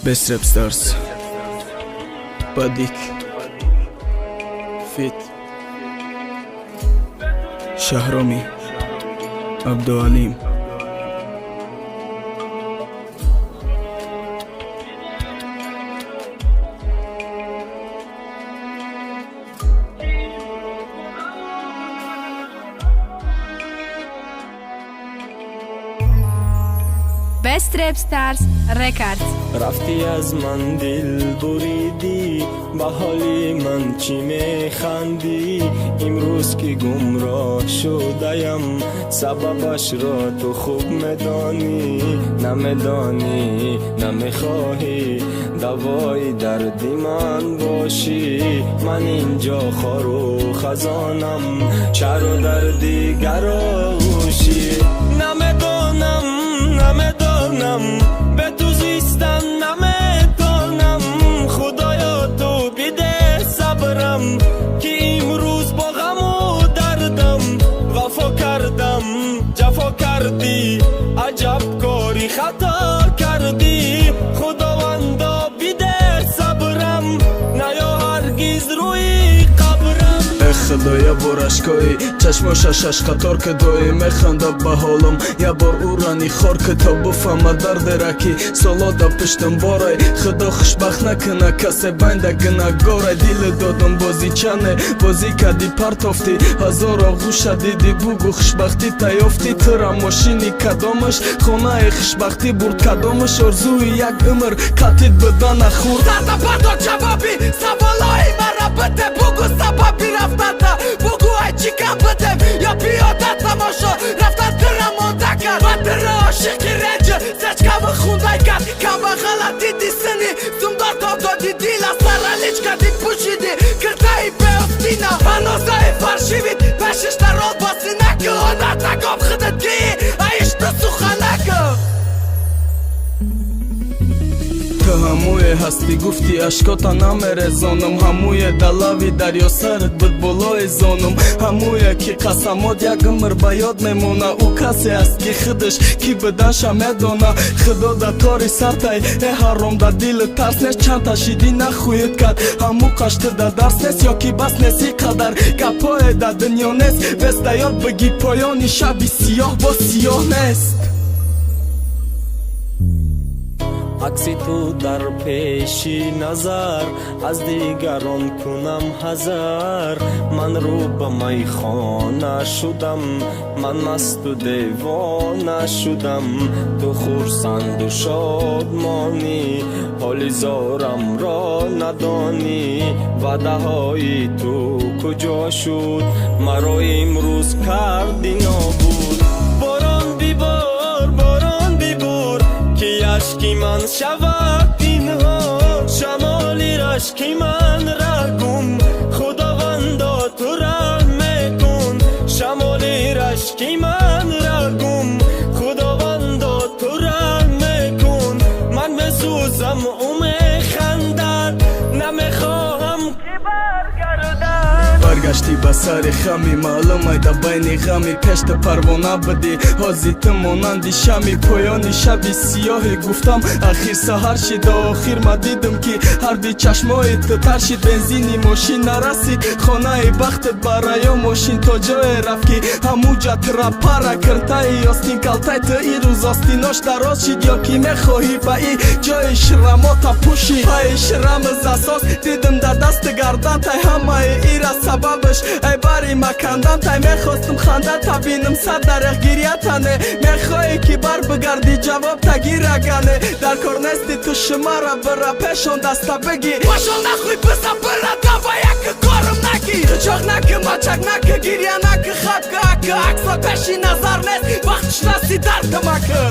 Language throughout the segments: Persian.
Best Rap Stars, Badik, Fit, Shahromi, Abdul Alim. Best Rap Stars Records. رفتی از من دل بریدی، به حالی من چی میخندی؟ امروز که گمراه شده‌ام، سببش را تو خوب میدانی. نمیدانی نمیخواهی دوای دردی من باشی. من اینجا خار و خزانم، چر و در دیگر آغوشی. نمیدانم به تو زیستن نمیتونم. خدایا تو بیده صبرم که امروز با غم و دردم. وفا کردم جفا کردی، عجب کاری خطا کردی. خداوندا بیده صبرم، نیا هرگز روی قبرم. خدایا برشکایی چشماش شش قطار که دایی میخنده به حالم. یه بار او رانی خور که تا بفهمه درد رکی سالا دا پشتم بارای. خدا خوشبخت نکنه کسی بنده گناهگاره. دیل دادم بازی چنه بازی کدی پرتافتی، هزار آغوش دیدی بگو خوشبختی تیافتی. ترا ماشینی کدامش خانه خوشبختی برد، کدامش آرزوی یک عمر کتید بدن نخورد. زرده پردار جوابی سوالای مرا بده، بگو سببی رفتن بگو ای چی کم بدم یا پیاده تماشا رفتن ترم مانده کرد. و تر عاشقی رنج زچکم خونده کرد. کم غلطی دی سنی زمدار تا دادی دیل از سرلیچ کردی پوشیدی کرده ای به افتینا. هنوزه فرشیوید پشش در رول باسی نکه هنر تگام خودت گیی ایش تو سخنکه. تو هموی هستی گفتی اشکاتا نمیرزانم. هموی دلاوی دریا سرت بود بالای زانم. هموی که قسمات یک عمر به یاد میمونه. او کسی است که خودش کی بدنش میدونه. خدا در تاری سرتای ای حرام در دل ترس نیست. چند تشیدی نخوید کرد همو قشت در درس نیست یا کی بس نیستی قدر گپای در دنیا نیست. بست یاد بگی پایانی شبی سیاه با سیاه نیست. عکسی تو در پیشی نظر از دیگران کنم حذر. من رو به میخانه شدم، من مست و دیوانه شدم. تو خرسند و شادمانی، حالی زارم را ندانی. وعده های تو کجا شد، مرا امروز کردی نابود. باران بیبار باران بیبار که اشکی من شود اینها. شمالی رشکی من رگم، خداوندا تو رحم میکن. شمالی رشکی من رگم، خداوندا تو رحم میکن. من میسوزم او میخندد، نمیخواهم که برگردد. برگشتی به سر خمی معلوم ای در بین غمی. پشت پروانه بدی حاضیت مانندی شمی. پایانی شبی سیاهی گفتم اخیر سهر شد. آخر ما دیدم که هر دی چشمای تو تر شد. بنزینی ماشین نرسید خانه بختت برای ماشین تا جای رفت که همو جا ترا پره کرده. آستین کلتای تو ای روز آستیناش دراز شد یا کی میخواهی به ای جای شرما تا پوشی. پای شرم از اساس دیدم در دست گردن تای همه ای را سببش ای باری مکندم. تای میخواستم خنده تا بینم صد درخ گیریه تنه. میخوایی که بر بگردی جواب تگیره گنه. در کار نستی تو شما را برا پیشون دستا بگی. باشون نخوی بسا برا دوا یک کارم نکی. تو چاق نکه مچک نکه گیریه نکه خب که اکه اکسا پیشی نظر نیست وقتش نستی در کمکه.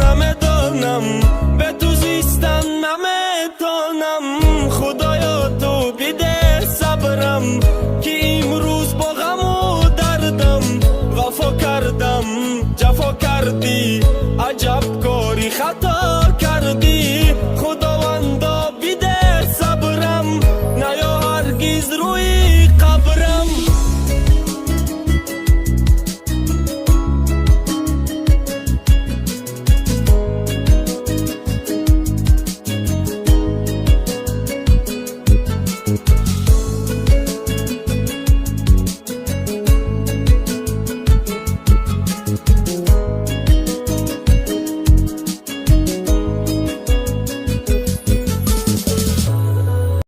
نمیدانم به تو زیستن نمیتونم. خدایا تو بیده صبرم که امروز با غم و دردم. وفا کردم جفا کردی، عجب کاری خطا کردی. خداوندا بیده صبرم، نیا هرگز روی قبرم.